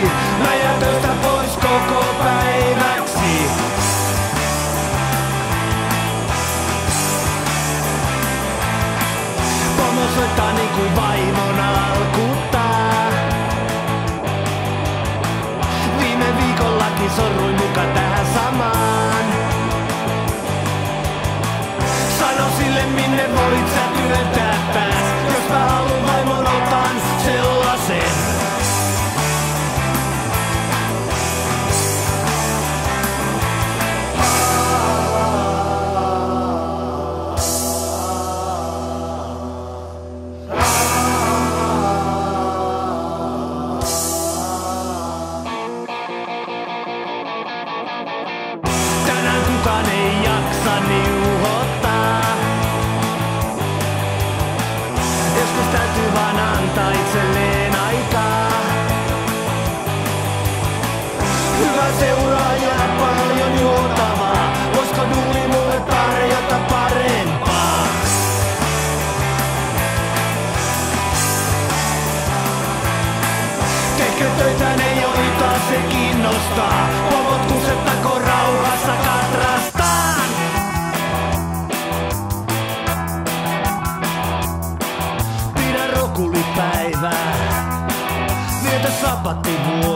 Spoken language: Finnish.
yöksi. Mä jään töistä pois koko päiväksi. Pomo soittaa niinku vaimon alkuttaa. Viime viikollakin sorruin muka tähän samaan. Sano sille minne voit sä työntää pääs. Jos mä haluun vaimon otan sellasen. Tänään kukaan ei jaksa niuhottaa. Joskus täytyy vaan antaa itselleen aikaa. Hyvä seuraaja, paljon juotavaa. Voisko duuni mulle tarjota parempaa? Tekö töitä ne, joita se kiinnostaa? Pomot kusettako rauhassa katrastaan? Pidä rokulipäivää, vietä sapattivuotta.